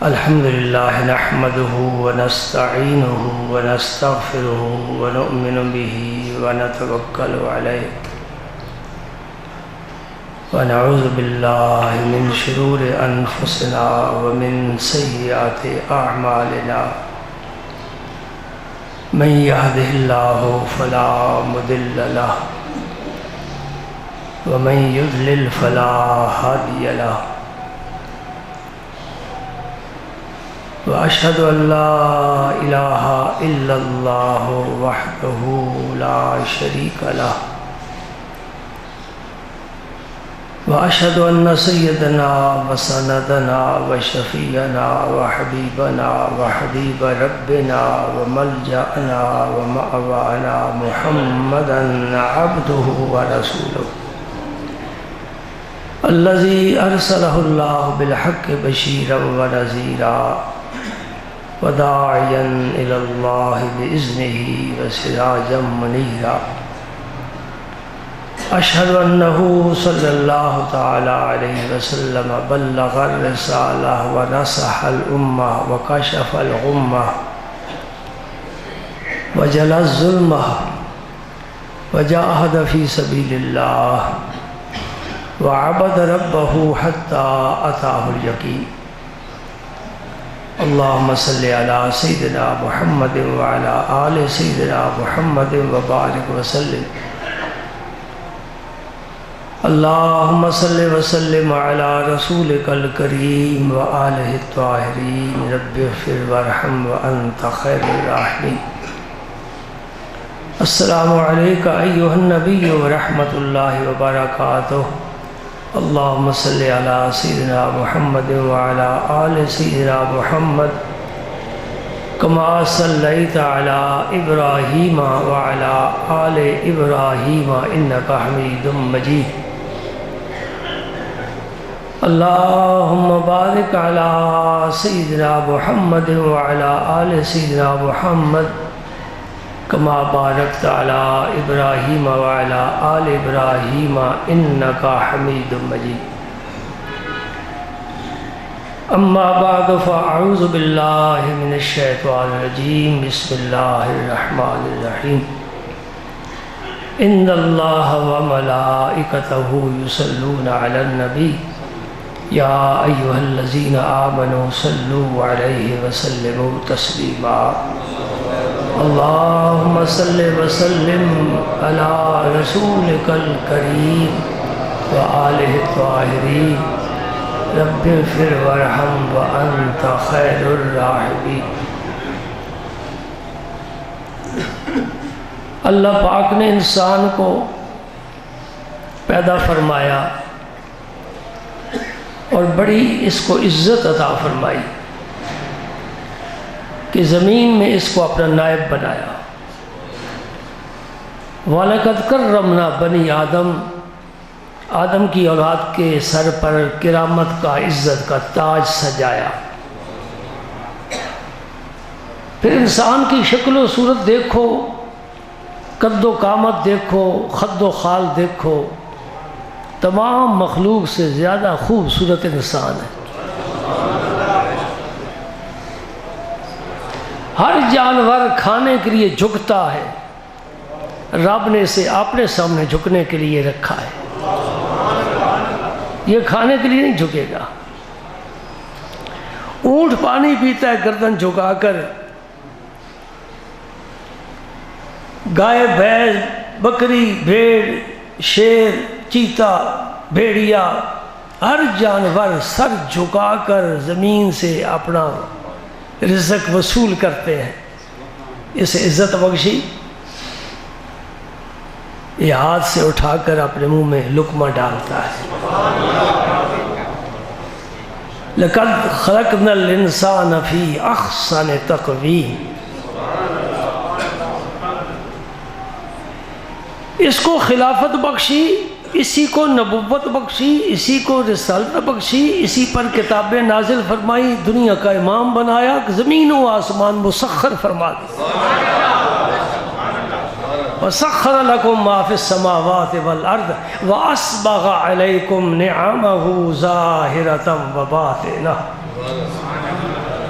الحمد لله نحمده ونستعينه ونستغفره ونؤمن به ونتوكل عليه ونعوذ بالله من شرور أنفسنا ومن سيئات أعمالنا من يهده الله فلا مضل له ومن يضلل فلا هادي له وأشهد أن لا إله إلا الله وحده لا شريك له وأشهد أن سيدنا وسندنا وشفيعنا وحبيبنا وحبيب ربنا وملجأنا ومأوانا محمدا عبده ورسوله الذي أرسله الله بالحق بشيرا ونذيرا وداعيا إلى الله بإذنه وسراجا منيرا أشهد أنه صلى الله تعالى عليه وسلم بلغ الرسالة ونصح الأمة وكشف الغمة وجلى الظلمة وجاهد في سبيل الله وعبد ربه حتى أتاه اليقين اللهم صل على سيدنا محمد وعلى آل سيدنا محمد وبارك وسلم اللهم صل وسلم على رسولك الكريم وآله الطاهرين رب اغفر وارحم وأنت خير الراحمين السلام عليك أيها النبي ورحمة الله وبركاته اللهم صل على سيدنا محمد وعلى آل سيدنا محمد كما صليت على إبراهيم وعلى آل إبراهيم إنك حميد مجيد اللهم بارك على سيدنا محمد وعلى آل سيدنا محمد كما باركت على إبراهيم وعلى آل إبراهيم إنك حميد مجيد أما بعد فأعوذ بالله من الشيطان الرجيم بسم الله الرحمن الرحيم إن الله وملائكته يصلون على النبي يا أيها الذين آمنوا صلوا عليه وسلموا تسليما اللهم صل وسلم على رسولك الكريم وآله الطاهرين رب اغفر وارحم وأنت خير الراحمين۔ اللہ پاک نے انسان کو پیدا فرمایا اور بڑی اس کو عزت عطا فرمائی کہ زمین میں اس کو اپنا نائب بنایا۔ وَلَقَدْ كَرَّمْنَا بَنِي آدم، آدم کی اولاد کے سر پر کرامت کا، عزت کا تاج سجایا۔ پھر انسان کی شکل و صورت دیکھو، قد و قامت دیکھو، خد و خال دیکھو، تمام مخلوق سے زیادہ خوبصورت انسان ہے۔ ہر جانور کھانے کے لیے جھکتا ہے، رب نے اسے اپنے سامنے جھکنے کے لیے رکھا ہے۔ یہ کھانے کے لیے نہیں جھکے گا۔ اونٹ پانی پیتا ہے گردن جھکا کر، گائے بھینس بکری بھیڑ شیر چیتا بھیڑیا ہر جانور سر جھکا کر زمین سے اپنا رزق وصول کرتے ہیں۔ اسے عزت بخشی، یہ ہاتھ سے اٹھا کر اپنے منہ میں لقمہ ڈالتا ہے۔ لَقَدْ خَلَقْنَا الْإِنسَانَ فِي أَحْسَنِ تَقْوِيمٍ۔ اس کو خلافت بخشی، اسی کو نبوت بخشی، اسی کو رسالت بخشی، اسی پر کتابیں نازل فرمائی، دنیا کا امام بنایا، زمین و آسمان مسخر فرما دی۔ وَسَخَّرَ لَكُم مَّا فِي السَّمَاوَاتِ وَالْأَرْضِ وَأَسْبَغَ عَلَيْكُمْ نِعَمَهُ ظَاهِرَةً وَبَاطِنَةً۔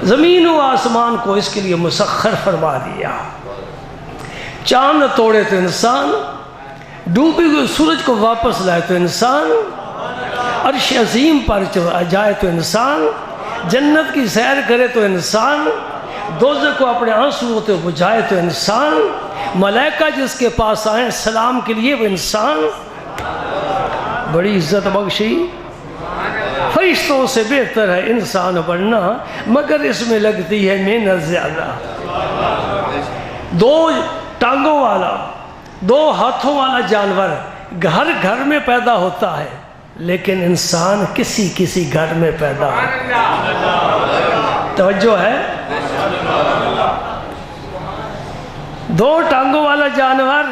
زمین و آسمان کو اس کے لیے مسخر فرما دیا. چاند توڑے تو انسان، ڈوبے ہوئے سورج کو واپس لائے تو انسان، عرش عظیم پر جائے تو انسان، جنت کی سیر کرے تو انسان، دوزخ کو اپنے آنسوؤں سے بجھائے تو انسان، ملائکہ جس کے پاس آئیں سلام کے لیے وہ انسان. بڑی عزت بخشی. فرشتوں سے بہتر ہے انسان بننا، مگر اس میں لگتی ہے محنت زیادہ. دو ٹانگوں والا، دو ہاتھوں والا جانور ہر گھر میں پیدا ہوتا ہے، لیکن انسان کسی کسی گھر میں پیدا ہوتا ہے. توجہ ہے؟ دو ٹانگوں والا جانور،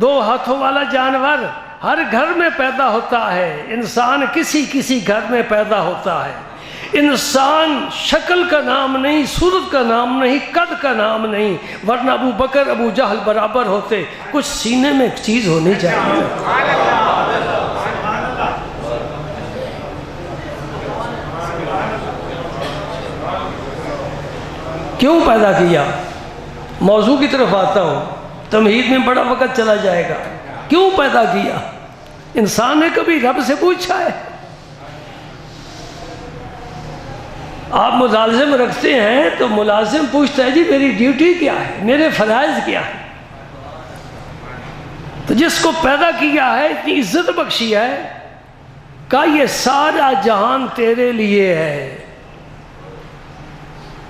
دو ہاتھوں والا جانور ہر گھر میں پیدا ہوتا ہے، انسان کسی کسی گھر میں پیدا ہوتا ہے. انسان شکل کا نام نہیں، صورت کا نام نہیں، قد کا نام نہیں، ورنہ ابو بکر ابو جہل برابر ہوتے. کچھ سینے میں ایک چیز ہونی چاہیے. کیوں پیدا کیا؟ موضوع کی طرف آتا ہوں، تمہید میں بڑا وقت چلا جائے گا. کیوں پیدا کیا؟ انسان نے کبھی رب سے پوچھا ہے؟ آپ ملازم رکھتے ہیں تو ملازم پوچھتا ہے جی میری ڈیوٹی کیا ہے، میرے فرائض کیا ہے. تو جس کو پیدا کیا ہے، اتنی عزت بخشی ہے، کہا یہ سارا جہان تیرے لیے ہے.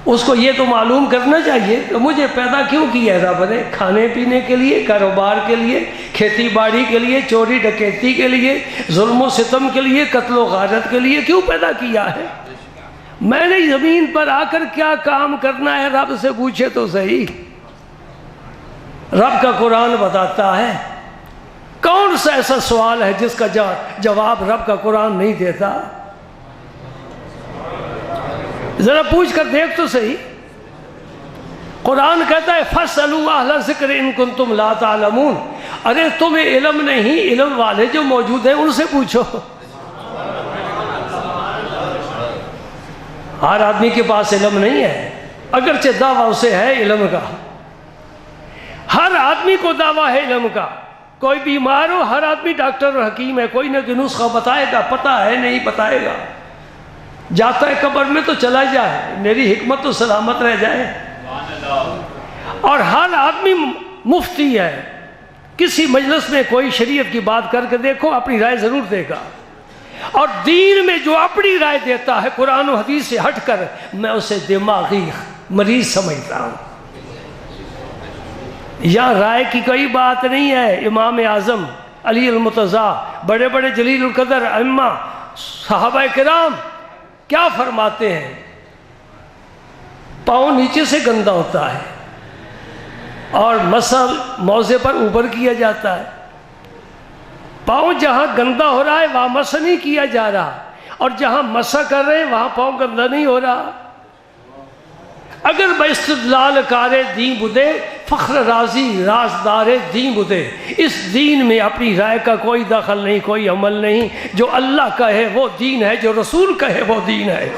اس کو یہ تو معلوم کرنا چاہیے کہ مجھے پیدا کیوں کیا ہے رب نے. کھانے پینے کے لیے، کاروبار کے لیے، کھیتی باڑی کے لیے، چوری ڈکیتی کے لیے، ظلم و ستم کے لیے، قتل و غارت کے لیے کیوں پیدا کیا ہے؟ میں نے زمین پر آ کر کیا کام کرنا ہے رب سے پوچھے تو صحیح. رب کا قرآن بتاتا ہے. کون سا ایسا سوال ہے جس کا جواب رب کا قرآن نہیں دیتا؟ ذرا پوچھ کر دیکھ تو صحیح. قرآن کہتا ہے فَاسْأَلُوا أَهْلَ الذِّكْرِ إِن كُنتُمْ لَا تَعْلَمُونَ. ارے تمہیں علم نہیں، علم والے جو موجود ہیں ان سے پوچھو. ہر آدمی کے پاس علم نہیں ہے، اگرچہ دعویٰ اسے ہے علم کا. ہر آدمی کو دعویٰ ہے علم کا. کوئی بیمار ہو، ہر آدمی ڈاکٹر اور حکیم ہے، کوئی نہ کوئی نسخہ بتائے گا. پتہ ہے نہیں بتائے گا. جاتا ہے قبر میں تو چلا جائے، میری حکمت تو سلامت رہ جائے. اور ہر آدمی مفتی ہے. کسی مجلس میں کوئی شریعت کی بات کر کے دیکھو، اپنی رائے ضرور دے گا. اور دین میں جو اپنی رائے دیتا ہے قرآن و حدیث سے ہٹ کر، میں اسے دماغی مریض سمجھتا ہوں. یہاں رائے کی کوئی بات نہیں ہے. امام اعظم علی المرتضیٰ، بڑے بڑے جلیل القدر ائمہ، صحابہ کرام کیا فرماتے ہیں؟ پاؤں نیچے سے گندا ہوتا ہے اور مسح موضع پر اوپر کیا جاتا ہے. پاؤں جہاں گندا ہو رہا ہے وہاں مسح نہیں کیا جا رہا، اور جہاں مسح کر رہے ہیں وہاں پاؤں گندا نہیں ہو رہا. اگر باستدلال کارے دین بدے، فخر راضی رازدار دین بدے. اس دین میں اپنی رائے کا کوئی دخل نہیں، کوئی عمل نہیں. جو اللہ کا ہے وہ دین ہے، جو رسول کا ہے وہ دین ہے.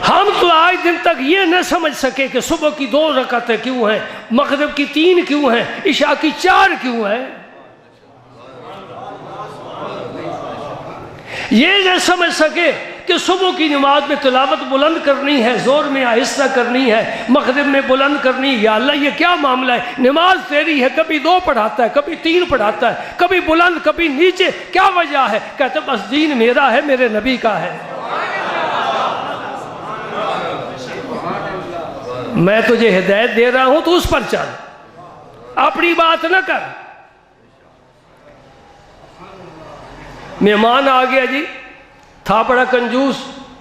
ہم تو آج دن تک یہ نہ سمجھ سکے کہ صبح کی 2 رکعتیں کیوں ہیں، مغرب کی 3 کیوں ہیں، عشاء کی 4 کیوں ہیں. یہ نہ سمجھ سکے کہ صبح کی نماز میں تلاوت بلند کرنی ہے، زور میں آہستہ کرنی ہے، مغرب میں بلند کرنی ہے. یا اللہ یہ کیا معاملہ ہے؟ نماز تیری ہے، کبھی 2 پڑھاتا ہے، کبھی 3 پڑھاتا ہے، کبھی بلند کبھی نیچے. کیا وجہ ہے؟ کہتے بس دین میرا ہے، میرے نبی کا ہے. میں تجھے ہدایت دے رہا ہوں تو اس پر چل، اپنی بات نہ کر. مہمان آ گیا جی، تھا بڑا کنجوس،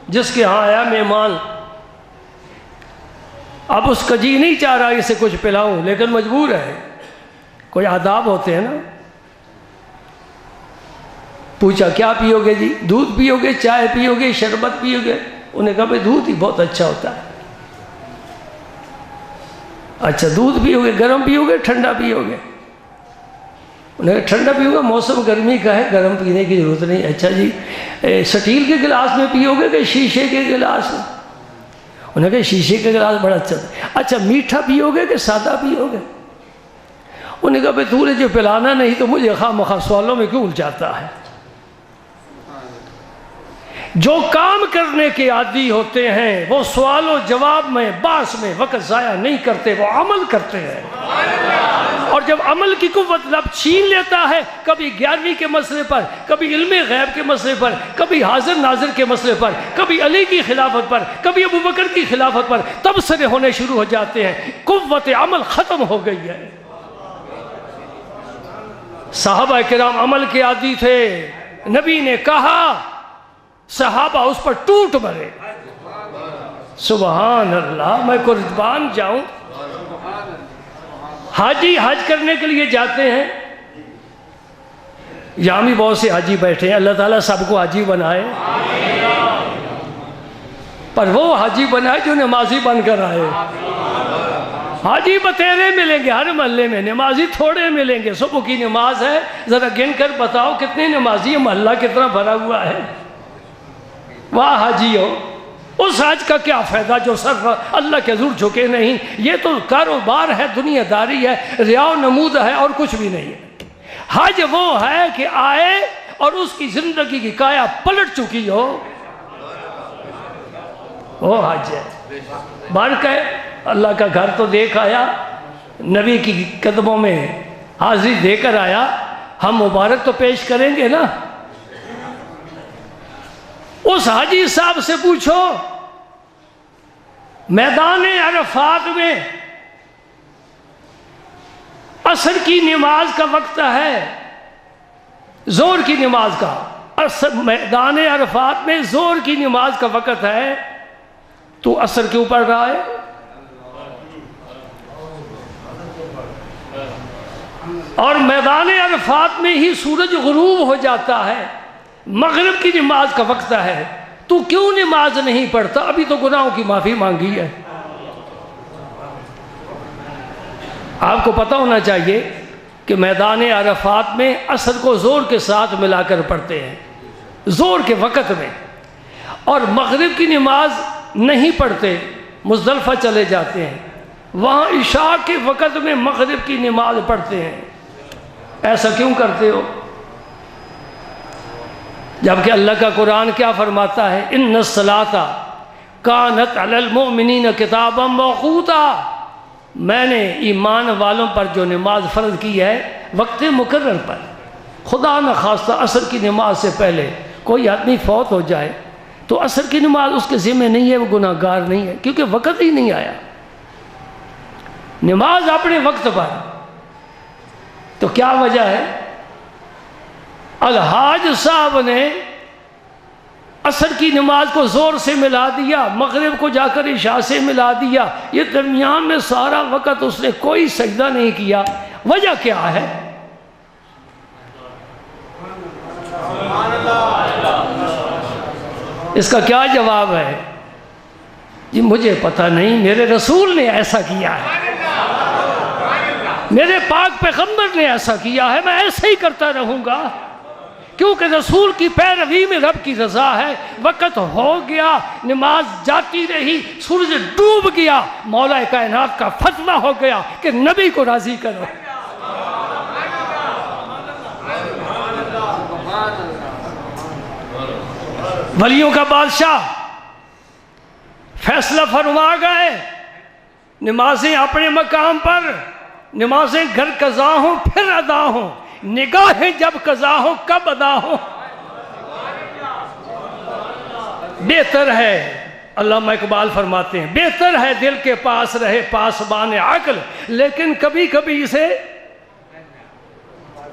جس کے ہاں آیا مہمان. اب اس کا جی نہیں چاہ رہا اسے کچھ پلاؤں، لیکن مجبور ہے. کوئی آداب ہوتے ہیں نا. پوچھا کیا پیو گے جی؟ دودھ پیو گے، چائے پیو گے، شربت پیو گے؟ انہیں کہا بھائی دودھ ہی بہت اچھا ہوتا ہے. اچھا دودھ پیو گے، گرم پیو گے، ٹھنڈا پیو گے؟ انہوں نے کہا ٹھنڈا پیوں گا، موسم گرمی کا ہے، گرم پینے کی ضرورت نہیں۔ اچھا جی سٹیل کے گلاس میں پیو گے کہ شیشے کے گلاس میں؟ انہوں نے کہا شیشے کے گلاس بڑا اچھا تھا۔ اچھا میٹھا پیو گے کہ سادہ پیو گے؟ انہوں نے کہا بھائی تو نے جو پلانا نہیں تو مجھے خواہ مخواہ سوالوں میں کیوں الجھاتا ہے؟ جو کام کرنے کے عادی ہوتے ہیں وہ سوال و جواب میں بحث میں وقت ضائع نہیں کرتے، وہ عمل کرتے ہیں۔ اور جب عمل کی قوت رب چھین لیتا ہے، کبھی 11ویں کے مسئلے پر، کبھی علم غیب کے مسئلے پر، کبھی حاضر ناظر کے مسئلے پر، کبھی علی کی خلافت پر، کبھی ابو بکر کی خلافت پر، تبصرے ہونے شروع ہو جاتے ہیں، قوت عمل ختم ہو گئی ہے۔ صحابہ کرام عمل کے عادی تھے، نبی نے کہا صحابہ اس پر ٹوٹ مرے۔ سبحان اللہ، میں قربان جاؤں۔ حاجی حج کرنے کے لیے جاتے ہیں، یہاں بھی بہت سے حاجی بیٹھے ہیں، اللہ تعالیٰ سب کو حاجی بنائے، پر وہ حاجی بنائے جو نمازی بن کر آئے۔ حاجی بتیرے ملیں گے ہر محلے میں، نمازی تھوڑے ملیں گے۔ صبح کی نماز ہے، ذرا گن کر بتاؤ کتنے نمازی، محلہ کتنا بھرا ہوا ہے؟ واہ حاجی ہو، اس حج کا کیا فائدہ جو سر اللہ کے حضور جھکے نہیں؟ یہ تو کاروبار ہے، دنیا داری ہے، ریا و نمود ہے، اور کچھ بھی نہیں ہے۔ حج وہ ہے کہ آئے اور اس کی زندگی کی کایا پلٹ چکی ہو، وہ حج ہے۔ بارک ہے، اللہ کا گھر تو دیکھ آیا، نبی کی قدموں میں حاضری دے کر آیا، ہم مبارک تو پیش کریں گے نا۔ اس حاجی صاحب سے پوچھو، میدان عرفات میں عصر کی نماز کا وقت ہے، زور کی نماز کا، میدان عرفات میں زور کی نماز کا وقت ہے، تو عصر کیوں پڑھ رہا ہے؟ اور میدان عرفات میں ہی سورج غروب ہو جاتا ہے، مغرب کی نماز کا وقت ہے، تو کیوں نماز نہیں پڑھتا؟ ابھی تو گناہوں کی معافی مانگی ہے۔ آپ کو پتہ ہونا چاہیے کہ میدان عرفات میں عصر کو زور کے ساتھ ملا کر پڑھتے ہیں، زور کے وقت میں، اور مغرب کی نماز نہیں پڑھتے، مزدلفہ چلے جاتے ہیں، وہاں عشاء کے وقت میں مغرب کی نماز پڑھتے ہیں۔ ایسا کیوں کرتے ہو؟ جبکہ اللہ کا قرآن کیا فرماتا ہے؟ ان الصلاۃ کانت علی المؤمنین کتابا موقوتا، میں نے ایمان والوں پر جو نماز فرض کی ہے وقت مقرر پر۔ خدا نہ خواستہ عصر کی نماز سے پہلے کوئی آدمی فوت ہو جائے تو عصر کی نماز اس کے ذمہ نہیں ہے، وہ گناہ گار نہیں ہے، کیونکہ وقت ہی نہیں آیا۔ نماز اپنے وقت پر، تو کیا وجہ ہے؟ الحاج صاحب نے عصر کی نماز کو زور سے ملا دیا، مغرب کو جا کر عشاء سے ملا دیا، یہ درمیان میں سارا وقت اس نے کوئی سجدہ نہیں کیا۔ وجہ کیا ہے؟ اس کا کیا جواب ہے؟ جی مجھے پتہ نہیں، میرے رسول نے ایسا کیا ہے، میرے پاک پیغمبر نے ایسا کیا ہے، میں ایسے ہی کرتا رہوں گا، کیونکہ رسول کی پیروی میں رب کی رضا ہے۔ وقت ہو گیا، نماز جاتی رہی، سورج ڈوب گیا، مولا کائنات کا فتویٰ ہو گیا کہ نبی کو راضی کرو۔ ولیوں کا بادشاہ فیصلہ فرما گئے، نمازیں اپنے مقام پر، نمازیں گھر قضا ہوں پھر ادا ہوں، نگاہیں جب قضا ہوں کب ادا ہوں۔ بہتر ہے، علامہ اقبال فرماتے ہیں، بہتر ہے دل کے پاس رہے پاسبان عقل، لیکن کبھی کبھی اسے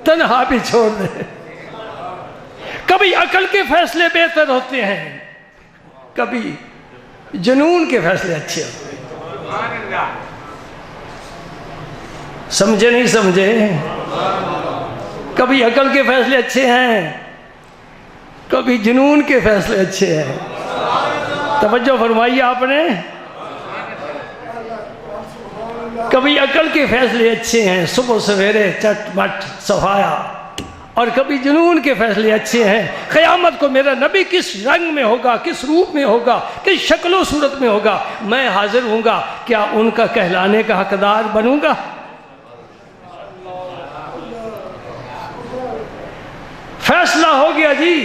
تنہا بھی چھوڑ دے۔ کبھی عقل کے فیصلے بہتر ہوتے ہیں، کبھی جنون کے فیصلے اچھے ہوتے ہیں۔ سمجھے نہیں سمجھے؟ کبھی عقل کے فیصلے اچھے ہیں، کبھی جنون کے فیصلے اچھے ہیں۔ توجہ فرمائیے آپ نے۔ کبھی عقل کے فیصلے اچھے ہیں، صبح سویرے چٹ مٹ صفایا، اور کبھی جنون کے فیصلے اچھے ہیں، قیامت کو میرا نبی کس رنگ میں ہوگا، کس روپ میں ہوگا، کس شکل و صورت میں ہوگا، میں حاضر ہوں گا، کیا ان کا کہلانے کا حقدار بنوں گا؟ فیصلہ ہو گیا جی،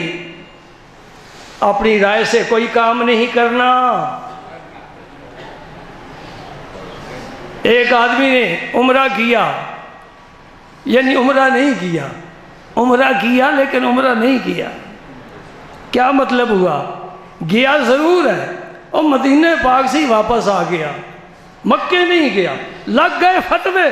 اپنی رائے سے کوئی کام نہیں کرنا۔ ایک آدمی نے عمرہ کیا، یعنی عمرہ نہیں کیا، عمرہ کیا لیکن عمرہ نہیں کیا۔ کیا مطلب ہوا؟ گیا ضرور ہے اور مدینہ پاک سے ہی واپس آ گیا، مکے نہیں گیا۔ لگ گئے فتوے،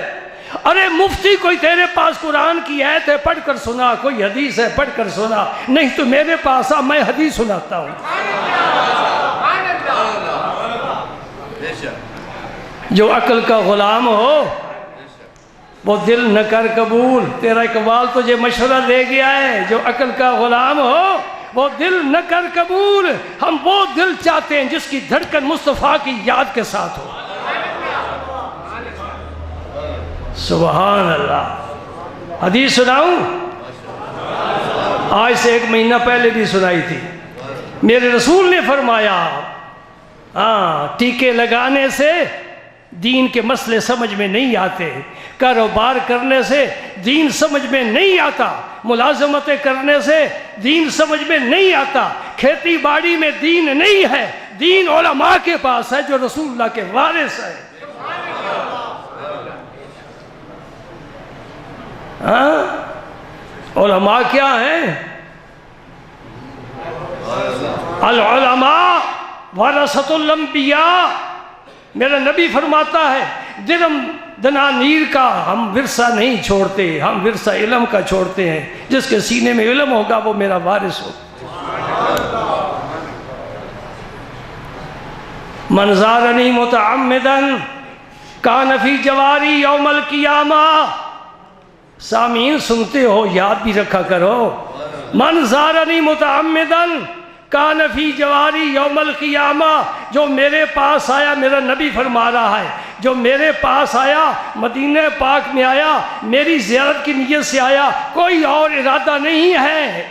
ارے مفتی کوئی تیرے پاس قرآن کی آیت ہے پڑھ کر سنا، کوئی حدیث ہے پڑھ کر سنا، نہیں تو میرے پاس آ، میں حدیث سناتا ہوں۔ جو عقل کا غلام ہو وہ دل نہ کر قبول، تیرا اقبال تجھے مشورہ دے گیا ہے، جو عقل کا غلام ہو وہ دل نہ کر قبول۔ ہم وہ دل چاہتے ہیں جس کی دھڑکن مصطفیٰ کی یاد کے ساتھ ہو۔ سبحان اللہ۔ حدیث سناؤں؟ آج سے 1 مہینہ پہلے بھی سنائی تھی۔ میرے رسول نے فرمایا، ٹیکے لگانے سے دین کے مسئلے سمجھ میں نہیں آتے، کاروبار کرنے سے دین سمجھ میں نہیں آتا، ملازمتیں کرنے سے دین سمجھ میں نہیں آتا، کھیتی باڑی میں دین نہیں ہے، دین علماء کے پاس ہے جو رسول اللہ کے وارث ہے۔ علماء کیا ہیں؟ العلماء ورثۃ الانبیاء۔ میرا نبی فرماتا ہے درم دنانیر کا ہم ورثہ نہیں چھوڑتے، ہم ورثہ علم کا چھوڑتے ہیں، جس کے سینے میں علم ہوگا وہ میرا وارث ہو۔ من زارنی متعمدا کان فی جواری یوم القیامہ۔ سامعین سنتے ہو، یاد بھی رکھا کرو۔ من زارنی متعمدا کان فی جواری یوم القیامہ، جو میرے پاس آیا، میرا نبی فرما رہا ہے، جو میرے پاس آیا، مدینہ پاک میں آیا، میری زیارت کی نیت سے آیا، کوئی اور ارادہ نہیں ہے،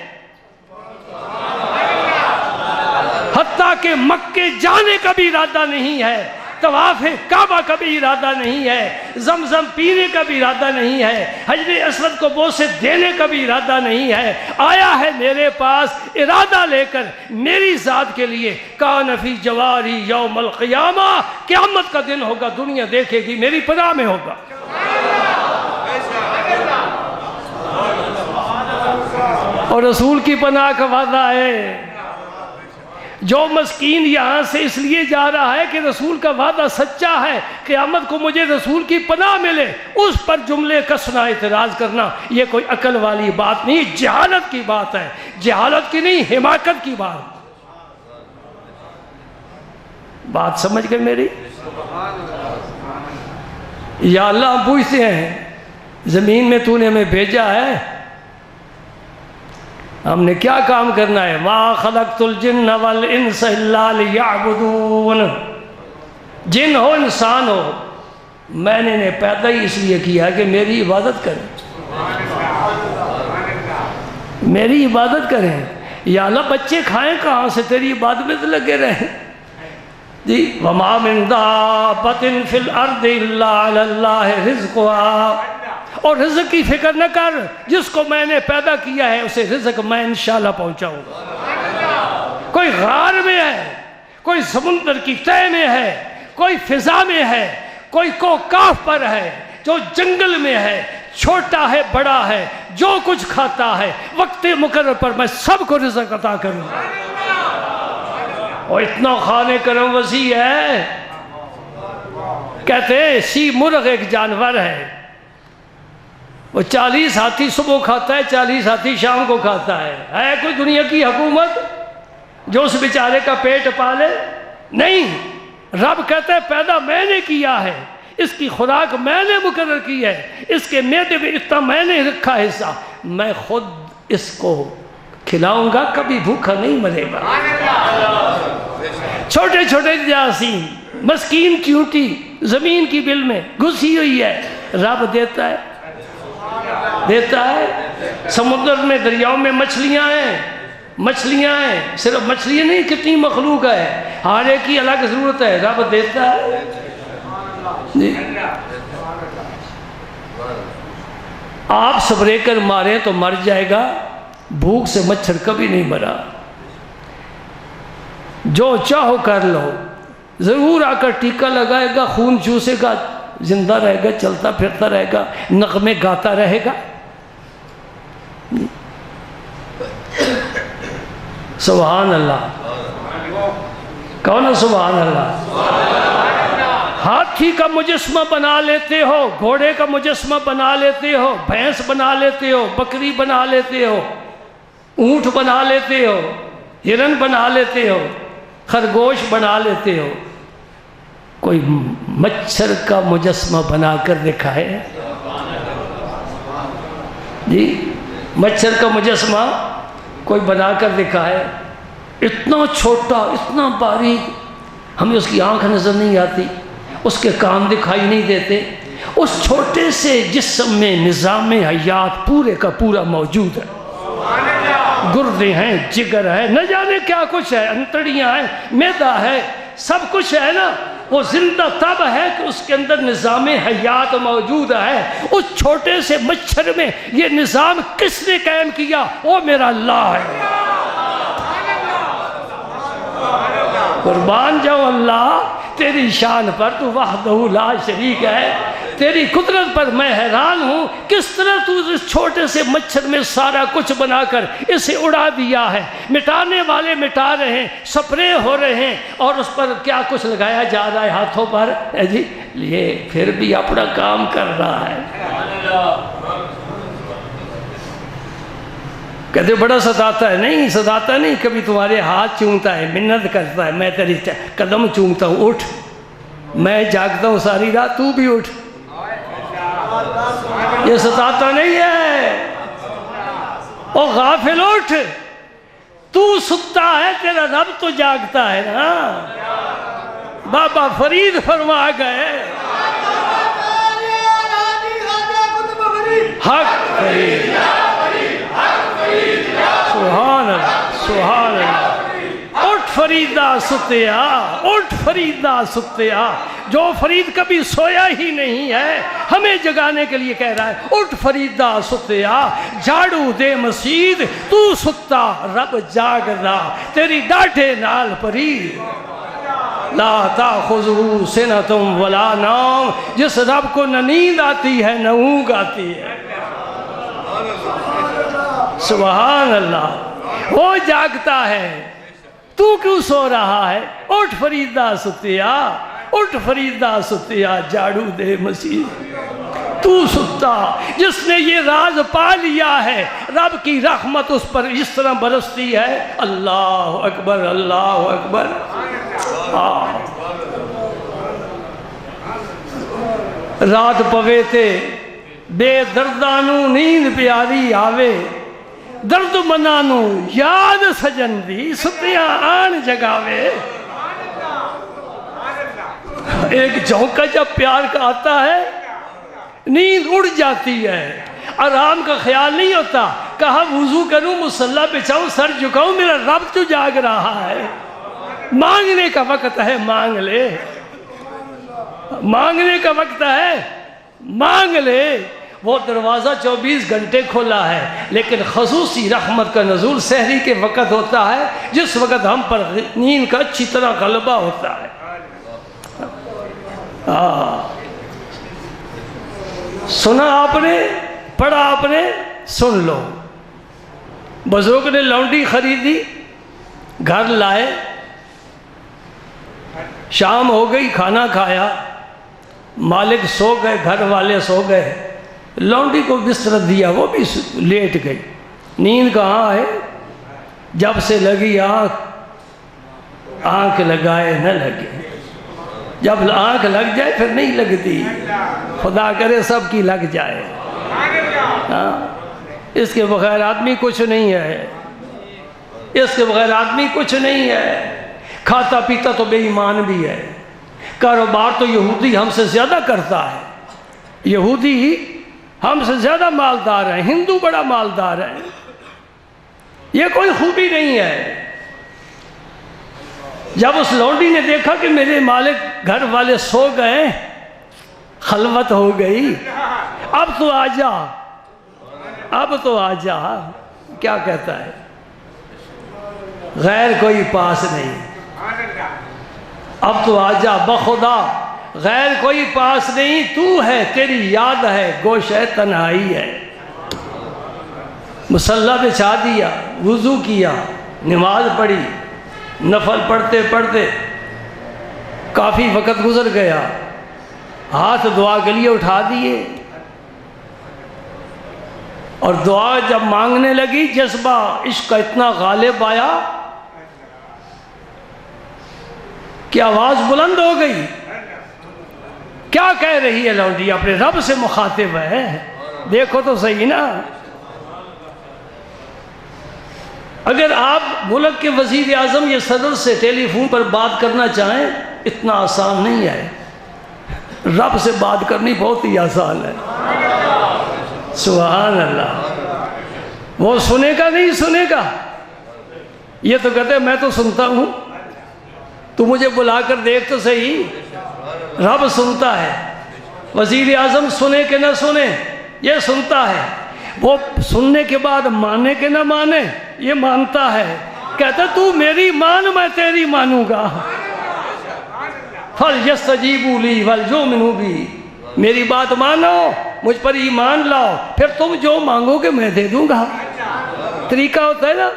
حتیٰ کہ مکے جانے کا بھی ارادہ نہیں ہے، طواف کعبہ کا بھی ارادہ نہیں ہے، زمزم پینے کا بھی ارادہ نہیں ہے، حجر اسود کو بوسے دینے کا بھی ارادہ نہیں ہے، آیا ہے میرے پاس ارادہ لے کر میری ذات کے لیے۔ کان فی جواری یوم القیامہ، قیامت کا دن ہوگا، دنیا دیکھے گی، میری پناہ میں ہوگا۔ اور رسول کی پناہ کا وعدہ ہے۔ جو مسکین یہاں سے اس لیے جا رہا ہے کہ رسول کا وعدہ سچا ہے، قیامت کو مجھے رسول کی پناہ ملے، اس پر جملے کسنا اعتراض کرنا یہ کوئی عقل والی بات نہیں، جہالت کی بات ہے، جہالت کی نہیں، حماقت کی بات سمجھ گئے میری؟ یا اللہ ہم پوچھتے ہیں زمین میں تو نے ہمیں بھیجا ہے، ہم نے کیا کام کرنا ہے؟ مَا خَلَقْتُ الْجِنَّ وَالْإِنسَ إِلَّا لِيَعْبُدُونَ۔ جن ہو انسان ہو، میں نے انہیں پیدا ہی اس لیے کیا کہ میری عبادت کریں، میری عبادت کریں۔ یا اللہ بچے کھائیں کہاں سے؟ تیری عبادت میں تو لگے رہیں جی۔ وَمَا مِن دَابَّةٍ فِي الْأَرْضِ إِلَّا عَلَى اللَّهِ رِزْقُهَا۔ اور رزق کی فکر نہ کر، جس کو میں نے پیدا کیا ہے اسے رزق میں انشاءاللہ پہنچاؤں گا۔ کوئی غار میں ہے، کوئی سمندر کی تہ میں ہے، کوئی فضا میں ہے، کوئی کوکاف پر ہے، جو جنگل میں ہے، چھوٹا ہے بڑا ہے، جو کچھ کھاتا ہے، وقت مقرر پر میں سب کو رزق عطا کروں گا۔ اور اتنا خانے کرم وسیع ہے، کہتے ہیں سی مرغ ایک جانور ہے، وہ 40 ہاتھی صبح کھاتا ہے، 40 ہاتھی شام کو کھاتا ہے کوئی دنیا کی حکومت جو اس بیچارے کا پیٹ پالے؟ نہیں، رب کہتا ہے پیدا میں نے کیا ہے، اس کی خوراک میں نے مقرر کی ہے، اس کے معدے میں اتنا میں نے رکھا حصہ، میں خود اس کو کھلاؤں گا، کبھی بھوکا نہیں مرے گا۔ چھوٹے چھوٹے جراثیم، مسکین چیونٹی، زمین کی بل میں گھسی ہوئی ہے، رب دیتا ہے، دیتا ہے۔ سمندر میں دریاؤں میں مچھلیاں ہیں، صرف مچھلیاں نہیں، کتنی مخلوق ہے، ہر ایک کی الگ ضرورت ہے، رب دیتا ہے جی۔ آپ سپرے کر ماریں تو مر جائے گا، بھوک سے مچھر کبھی نہیں مرا۔ جو چاہو کر لو، ضرور آ کر ٹیکا لگائے گا، خون چوسے گا، زندہ رہے گا، چلتا پھرتا رہے گا، نغمے گاتا رہے گا۔ سبحان اللہ، کون ہے سبحان اللہ؟ ہاتھی کا مجسمہ بنا لیتے ہو، گھوڑے کا مجسمہ بنا لیتے ہو، بھینس بنا لیتے ہو، بکری بنا لیتے ہو، اونٹ بنا لیتے ہو، ہرن بنا لیتے ہو، خرگوش بنا لیتے ہو، کوئی مچھر کا مجسمہ بنا کر دکھائے جی؟ مچھر کا مجسمہ کوئی بنا کر دکھائے، اتنا چھوٹا، اتنا باریک، ہمیں اس کی آنکھ نظر نہیں آتی، اس کے کان دکھائی نہیں دیتے، اس چھوٹے سے جسم میں نظام حیات پورے کا پورا موجود ہے، گردے ہیں، جگر ہے، نہ جانے کیا کچھ ہے، انتڑیاں ہیں، معدہ ہے، سب کچھ ہے نا۔ وہ زندہ تب ہے کہ اس کے اندر نظام حیات موجود ہے۔ اس چھوٹے سے مچھر میں یہ نظام کس نے قائم کیا؟ وہ میرا اللہ ہے۔ قربان جاؤ اللہ تیری شان پر، تو وحدہ لا شریک ہے، تیری قدرت پر میں حیران ہوں، کس طرح تو اس چھوٹے سے مچھر میں سارا کچھ بنا کر اسے اڑا دیا ہے۔ مٹانے والے مٹا رہے ہیں، سپرے ہو رہے ہیں، اور اس پر کیا کچھ لگایا جا رہا ہے ہاتھوں پر جی، یہ پھر بھی اپنا کام کر رہا ہے۔ کہتے بڑا ستاتا ہے، نہیں ستاتا نہیں، کبھی تمہارے ہاتھ چومتا ہے، منت کرتا ہے، میں تیری قدم چومتا ہوں، اٹھ، میں جاگتا ہوں ساری رات، تو بھی اٹھ۔ یہ ستاتا نہیں ہے، او غافل اٹھ، تو ستا ہے، تیرا رب تو جاگتا ہے نا۔ بابا فرید فرما گئے، حق فرید، سبحان اللہ، سبحان اللہ۔ اٹھ فریدہ ستیا، اٹھ فریدہ ستیا، جو فرید کبھی سویا ہی نہیں ہے، ہمیں جگانے کے لیے کہہ رہا ہے، اٹھ فریدہ ستیا، جھاڑو دے مسجد، تو ستا رب جاگدا، تیری ڈاٹے نال پرید، لا تاخذہ سنۃ ولا نوم، جس رب کو نہ نیند آتی ہے نہ اونگ آتی ہے۔ سبحان اللہ، وہ جاگتا ہے، تو کیوں سو رہا ہے؟ اٹھ فریدہ ستیا، اٹھ فریدہ ستیا، جھاڑو دے مسیح، تو ستا جس نے یہ راز پا لیا ہے، رب کی رحمت اس پر اس طرح برستی ہے۔ اللہ اکبر، اللہ اکبر۔ رات پوے تے بے دردانو نیند پیاری آوے، درد منانو یاد سجن دی ستیاں آن جگاوے۔ ایک جھونکا جب پیار کا آتا ہے نیند اڑ جاتی ہے، آرام کا خیال نہیں ہوتا، کہا وضو کروں، مصلی بچھاؤں، سر جھکاؤں، میرا رب تو جاگ رہا ہے۔ مانگنے کا وقت ہے، مانگ لے، مانگنے کا وقت ہے، مانگ لے۔ وہ دروازہ 24 گھنٹے کھلا ہے، لیکن خصوصی رحمت کا نزول سحری کے وقت ہوتا ہے، جس وقت ہم پر نیند کا اچھی طرح غلبہ ہوتا ہے۔ سنا آپ نے، پڑھا آپ نے، سن لو۔ بزرگ نے لونڈی خریدی، گھر لائے، شام ہو گئی، کھانا کھایا، مالک سو گئے، گھر والے سو گئے، لونڈی کو بستر دیا، وہ بھی لیٹ گئی۔ نیند کہاں ہے؟ جب سے لگی آنکھ، آنکھ لگائے نہ لگے، جب آنکھ لگ جائے پھر نہیں لگتی، خدا کرے سب کی لگ جائے۔ اس کے بغیر آدمی کچھ نہیں ہے، اس کے بغیر آدمی کچھ نہیں ہے۔ کھاتا پیتا تو بے ایمان بھی ہے، کاروبار تو یہودی ہم سے زیادہ کرتا ہے، یہودی ہم سے زیادہ مالدار ہیں، ہندو بڑا مالدار ہے، یہ کوئی خوبی نہیں ہے۔ جب اس لونڈی نے دیکھا کہ میرے مالک گھر والے سو گئے، خلوت ہو گئی، اب تو آ جا، اب تو آ جا، کیا کہتا ہے؟ غیر کوئی پاس نہیں، اب تو آ جا، بخدا غیر کوئی پاس نہیں، تو ہے، تیری یاد ہے، گوشہ تنہائی ہے۔ مصلی بچھا دیا، وضو کیا، نماز پڑھی، نفل پڑھتے پڑھتے کافی وقت گزر گیا، ہاتھ دعا کے لیے اٹھا دیے، اور دعا جب مانگنے لگی جذبہ عشق کا اتنا غالب آیا کہ آواز بلند ہو گئی۔ کیا کہہ رہی ہے لونڈی؟ اپنے رب سے مخاطب ہے، دیکھو تو صحیح نا۔ اگر آپ ملک کے وزیر اعظم یا صدر سے ٹیلی فون پر بات کرنا چاہیں، اتنا آسان نہیں ہے، رب سے بات کرنی بہت ہی آسان ہے۔ سبحان اللہ، وہ سنے گا نہیں سنے گا، یہ تو کہتے ہیں میں تو سنتا ہوں، تو مجھے بلا کر دیکھ تو صحیح۔ رب سنتا ہے، وزیر اعظم سنے کہ نہ سنے یہ سنتا ہے، وہ سننے کے بعد مانے کہ نہ مانے یہ مانتا ہے، کہتا تو میری مان میں تیری مانوں گا۔ فَلْيَسْتَجِيبُوا لِي وَلْيُؤْمِنُوا بِي، میری بات مانو، مجھ پر ایمان لاؤ، پھر تم جو مانگو گے میں دے دوں گا۔ طریقہ ہوتا ہے نا۔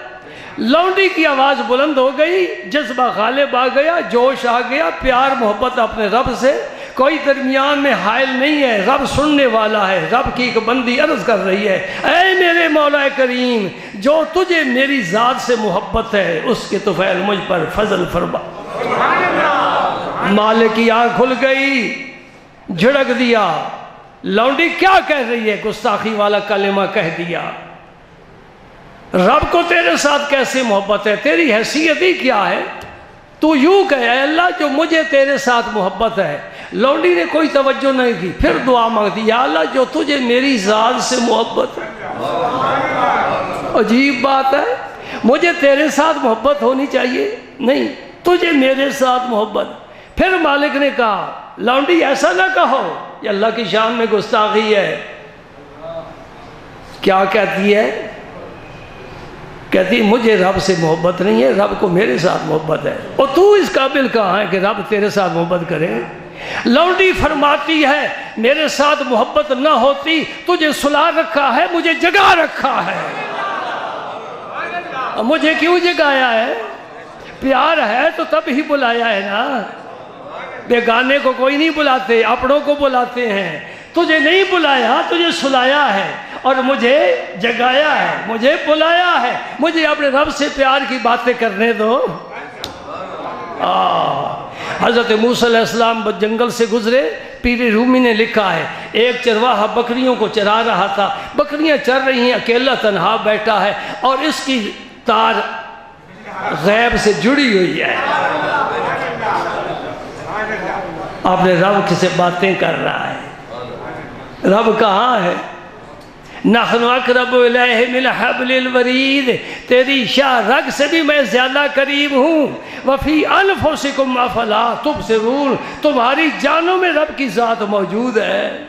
لونڈی کی آواز بلند ہو گئی، جذبہ غالب آ گیا، جوش آ گیا، پیار محبت اپنے رب سے، کوئی درمیان میں حائل نہیں ہے، رب سننے والا ہے۔ رب کی ایک بندی عرض کر رہی ہے، اے میرے مولا کریم، جو تجھے میری ذات سے محبت ہے اس کے طفیل مجھ پر فضل فرما۔ مالک کی آنکھ کھل گئی، جھڑک دیا، لونڈی کیا کہہ رہی ہے؟ گستاخی والا کلمہ کہہ دیا۔ رب کو تیرے ساتھ کیسے محبت ہے؟ تیری حیثیت ہی کیا ہے؟ تو یوں کہے اے اللہ جو مجھے تیرے ساتھ محبت ہے۔ لونڈی نے کوئی توجہ نہیں کی، پھر دعا مانگتی، یا اللہ جو تجھے میری ذات سے محبت ہے۔ عجیب بات ہے، مجھے تیرے ساتھ محبت ہونی چاہیے، نہیں تجھے میرے ساتھ محبت۔ پھر مالک نے کہا لونڈی ایسا نہ کہو، یہ اللہ کی شان میں گستاخی ہے۔ کیا کہتی ہے؟ کہتی مجھے رب سے محبت نہیں ہے، رب کو میرے ساتھ محبت ہے، اور تو اس قابل کہاں ہے کہ رب تیرے ساتھ محبت کرے؟ لونڈی فرماتی ہے میرے ساتھ محبت نہ ہوتی تجھے سلا رکھا ہے، مجھے جگا رکھا ہے۔ مجھے کیوں جگایا ہے؟ پیار ہے تو تب ہی بلایا ہے نا۔ بیگانے کو کوئی نہیں بلاتے، اپنوں کو بلاتے ہیں۔ تجھے نہیں بلایا، تجھے سلایا ہے اور مجھے جگایا ہے، مجھے بلایا ہے، مجھے اپنے رب سے پیار کی باتیں کرنے دو۔ حضرت موسیٰ علیہ السلام جنگل سے گزرے، پیر رومی نے لکھا ہے ایک چرواہا بکریوں کو چرا رہا تھا، بکریاں چر رہی ہیں، اکیلا تنہا بیٹھا ہے اور اس کی تار غیب سے جڑی ہوئی ہے، اپنے رب سے باتیں کر رہا ہے۔ رب کہاں ہے؟ نحن اقرب الیہ من حبل الورید، تیری شاہ رگ سے بھی میں زیادہ قریب ہوں۔ وفی انفسکم افلا تبصرون، تمہاری جانوں میں رب کی ذات موجود ہے۔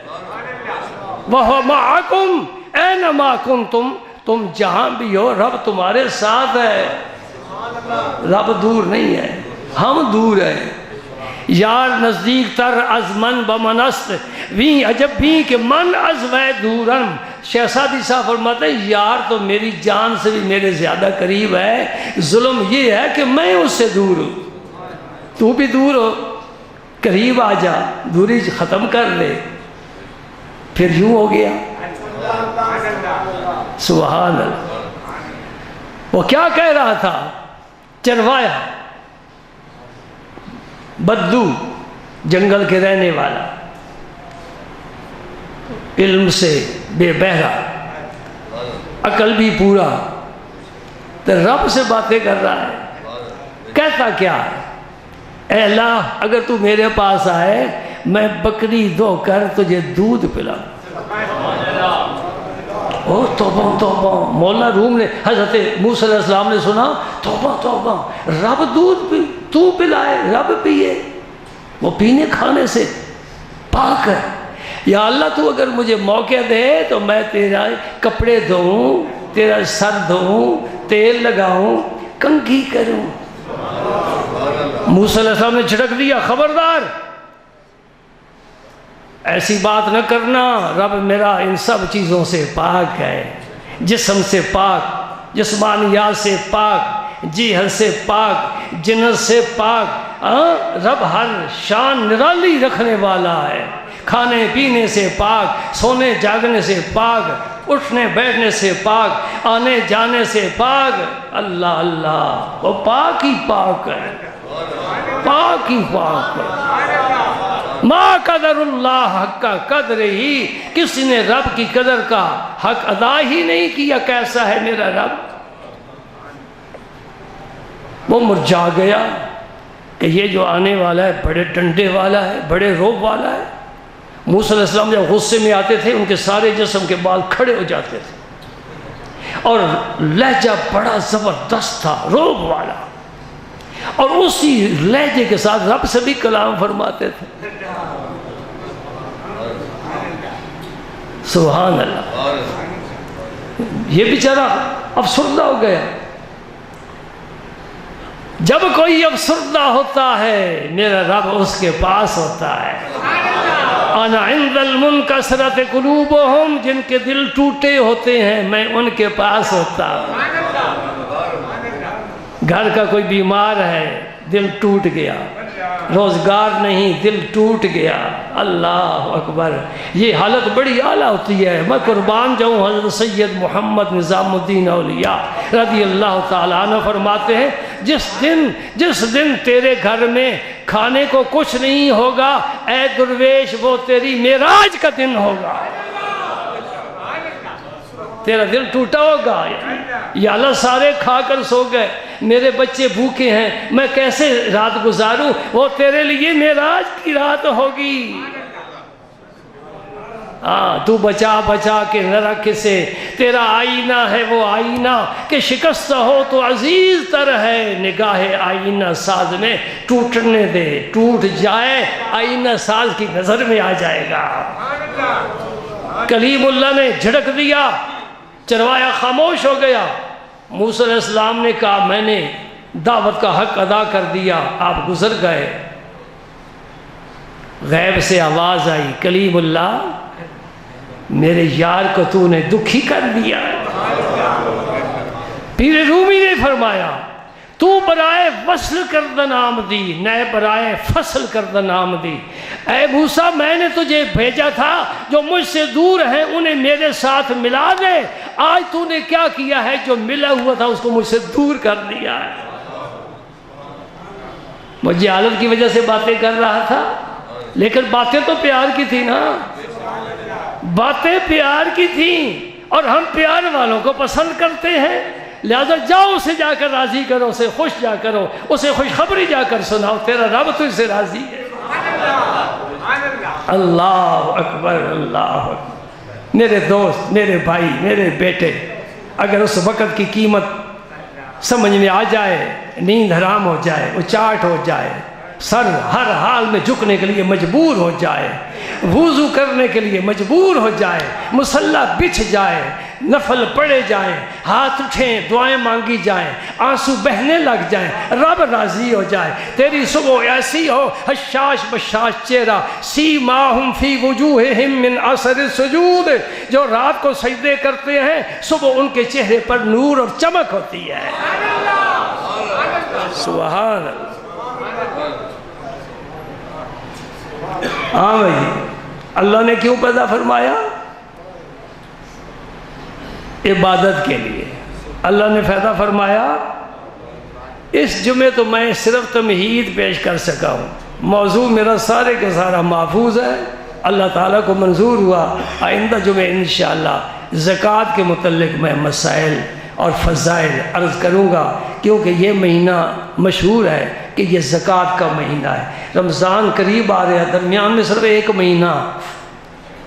وہو معکم اینما کنتم، تم جہاں بھی ہو رب تمہارے ساتھ ہے۔ رب دور نہیں ہے، ہم دور ہیں۔ یار نزدیک تر از من بمنست وی عجب بھی کہ من از وے دورم۔ شیخ سعدی صاحب فرماتے ہیں یار تو میری جان سے بھی میرے زیادہ قریب ہے، ظلم یہ ہے کہ میں اس سے دور ہوں۔ تو بھی دور ہو، قریب آ جا، دوری ختم کر لے، پھر یوں ہو گیا۔ سبحان اللہ۔ وہ کیا کہہ رہا تھا؟ چروایا، بدو، جنگل کے رہنے والا، علم سے بے بہرا، عقل بھی پورا، تو رب سے باتیں کر رہا ہے۔ کہتا کیا ہے؟ اے اللہ اگر تو میرے پاس آئے میں بکری دو کر تجھے دودھ پلا. او توبہ توبہ. مولا روم نے حضرت موسیٰ علیہ السلام نے سنا توبہ توبہ, رب دودھ تو پلائے, رب پیے, وہ پینے کھانے سے پاک ہے. یا اللہ تو اگر مجھے موقع دے تو میں تیرا کپڑے دھوؤں, تیرا سر دھوؤں, تیل لگاؤں, کنگھی کروں. موسیٰ علیہ السلام نے جھڑک دیا خبردار ایسی بات نہ کرنا, رب میرا ان سب چیزوں سے پاک ہے, جسم سے پاک, جسمانیات سے پاک, جہل سے پاک, جنس سے پاک. رب ہر شان نرالی رکھنے والا ہے, کھانے پینے سے پاک, سونے جاگنے سے پاک, اٹھنے بیٹھنے سے پاک, آنے جانے سے پاک. اللہ اللہ وہ پاک ہی پاک ہے, پاک ہی پاک ہے. ما قدر اللہ حق کا قدر ہی, کسی نے رب کی قدر کا حق ادا ہی نہیں کیا. کیسا ہے میرا رب. وہ مرجھا گیا کہ یہ جو آنے والا ہے بڑے ڈنڈے والا ہے, بڑے روب والا ہے. موسیٰ علیہ السلام جب غصے میں آتے تھے ان کے سارے جسم کے بال کھڑے ہو جاتے تھے اور لہجہ بڑا زبردست تھا, روب والا, اور اسی لہجے کے ساتھ رب سے بھی کلام فرماتے تھے. سبحان اللہ. یہ بیچارہ افسردہ ہو گیا. جب کوئی افسردہ ہوتا ہے میرا رب اس کے پاس ہوتا ہے. انا عند المنکسرۃ قلوبہم, جن کے دل ٹوٹے ہوتے ہیں میں ان کے پاس ہوتا ہوں. گھر کا کوئی بیمار ہے, دل ٹوٹ گیا, روزگار نہیں, دل ٹوٹ گیا. اللہ اکبر. یہ حالت بڑی اعلیٰ ہوتی ہے. میں قربان جاؤں حضرت سید محمد نظام الدین اولیاء رضی اللہ تعالیٰ عنہ فرماتے ہیں جس دن تیرے گھر میں کھانے کو کچھ نہیں ہوگا اے درویش وہ تیری معراج کا دن ہوگا. تیرا دل ٹوٹا ہوگا, یا اللہ سارے کھا کر سو گئے, میرے بچے بھوکے ہیں, میں کیسے رات گزاروں. وہ تیرے لیے معراج کی رات ہوگی. تو بچا بچا کے نہ رکھ سے, تیرا آئینہ ہے وہ آئینہ کہ شکست ہو تو عزیز تر ہے. نگاہ آئینہ ساز میں ٹوٹنے دے, ٹوٹ جائے آئینہ ساز کی نظر میں آ جائے گا. کلیم اللہ نے جھڑک دیا, چروایا خاموش ہو گیا. موسیٰ علیہ السلام نے کہا میں نے دعوت کا حق ادا کر دیا, آپ گزر گئے. غیب سے آواز آئی, کلیم اللہ میرے یار کو تو نے دکھی کر دیا. پیر رومی نے فرمایا تو برائے وصل کردن آمدی نئے برائے فصل کردن آمدی. اے موسیٰ میں نے تجھے بھیجا تھا, جو مجھ سے دور ہیں انہیں میرے ساتھ ملا دے. آج تو نے کیا کیا ہے, جو ملا ہوا تھا اس کو مجھ سے دور کر دیا ہے. مجھے حالت کی وجہ سے باتیں کر رہا تھا, لیکن باتیں تو پیار کی تھی نا, باتیں پیار کی تھیں, اور ہم پیار والوں کو پسند کرتے ہیں. لہذا جاؤ اسے جا کر راضی کرو, اسے خوش جا کرو, اسے خوشخبری جا کر سناؤ, تیرا رب تو اسے راضی ہے. اللہ اکبر اللہ اکبر. میرے دوست, میرے بھائی, میرے بیٹے, اگر اس وقت کی قیمت سمجھ میں آ جائے, نیند حرام ہو جائے, اچاٹ ہو جائے, سر ہر حال میں جھکنے کے لیے مجبور ہو جائے, وضو کرنے کے لیے مجبور ہو جائے, مصلح بچھ جائے, نفل پڑے جائیں, ہاتھ اٹھیں, دعائیں مانگی جائیں, آنسو بہنے لگ جائیں, رب راضی ہو جائے. تیری صبح ایسی ہو حشاش بشاش چہرہ, سیماہم فی وجوہہم من اثر السجود, جو رات کو سجدے کرتے ہیں صبح ان کے چہرے پر نور اور چمک ہوتی ہے. سبحان اللہ. ہاں بھائی, اللہ نے کیوں پیدا فرمایا؟ عبادت کے لیے. اللہ نے پیدا فرمایا. اس جمعے تو میں صرف تمہید پیش کر سکا ہوں, موضوع میرا سارے کا سارا محفوظ ہے, اللہ تعالیٰ کو منظور ہوا. آئندہ جمعے انشاءاللہ زکوٰۃ کے متعلق میں مسائل اور فضائل عرض کروں گا، کیونکہ یہ مہینہ مشہور ہے کہ یہ زکوٰۃ کا مہینہ ہے۔ رمضان قریب آ رہا ہے، درمیان میں صرف ایک مہینہ،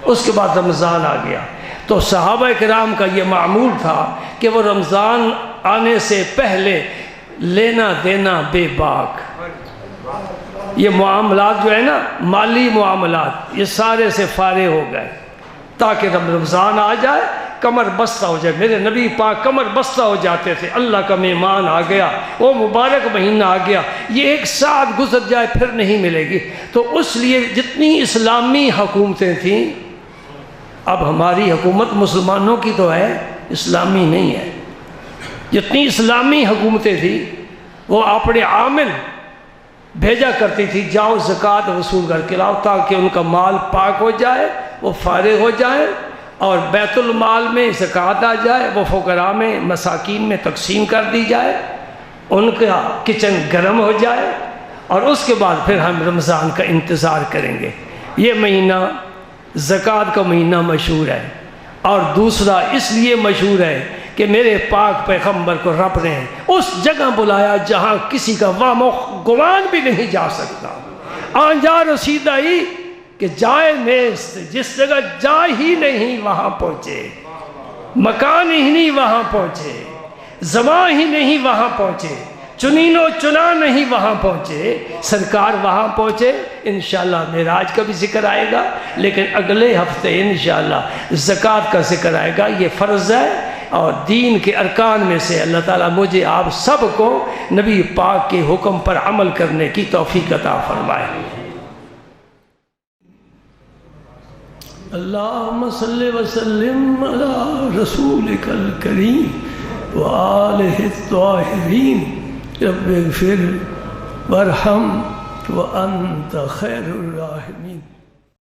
اس کے بعد رمضان آ گیا۔ تو صحابہ کرام کا یہ معمول تھا کہ وہ رمضان آنے سے پہلے لینا دینا بے باک، یہ معاملات جو ہے نا، مالی معاملات، یہ سارے سے فارغ ہو گئے تاکہ رمضان آ جائے کمر بستہ ہو جائے۔ میرے نبی پاک کمر بستہ ہو جاتے تھے، اللہ کا مہمان آ گیا، وہ مبارک مہینہ آ گیا، یہ ایک ساتھ گزر جائے پھر نہیں ملے گی۔ تو اس لیے جتنی اسلامی حکومتیں تھیں، اب ہماری حکومت مسلمانوں کی تو ہے، اسلامی نہیں ہے، جتنی اسلامی حکومتیں تھیں وہ اپنے عامل بھیجا کرتی تھی، جاؤ زکوٰۃ وصول کر کے لاؤ تاکہ ان کا مال پاک ہو جائے، وہ فارغ ہو جائے اور بیت المال میں زکوٰۃ آ جائے، وہ فقراء میں مساکین میں تقسیم کر دی جائے، ان کا کچن گرم ہو جائے، اور اس کے بعد پھر ہم رمضان کا انتظار کریں گے۔ یہ مہینہ زکوٰۃ کا مہینہ مشہور ہے، اور دوسرا اس لیے مشہور ہے کہ میرے پاک پیغمبر کو رب نے اس جگہ بلایا جہاں کسی کا وہم و گمان بھی نہیں جا سکتا۔ آنجا رسیدہ ہی کہ جائے نیست، جس جگہ جا ہی نہیں وہاں پہنچے، مکان ہی نہیں وہاں پہنچے، زمان ہی نہیں وہاں پہنچے، چنین و چنا نہیں وہاں پہنچے، سرکار وہاں پہنچے۔ انشاءاللہ معراج کا بھی ذکر آئے گا، لیکن اگلے ہفتے انشاءاللہ زکوٰۃ کا ذکر آئے گا۔ یہ فرض ہے اور دین کے ارکان میں سے۔ اللہ تعالیٰ مجھے آپ سب کو نبی پاک کے حکم پر عمل کرنے کی توفیق عطا فرمائے۔ اللہم صلی وسلم علی رسولک الکریم وآلہ الطاہرین، رب اغفر وارحم وانت خیر الراحمین۔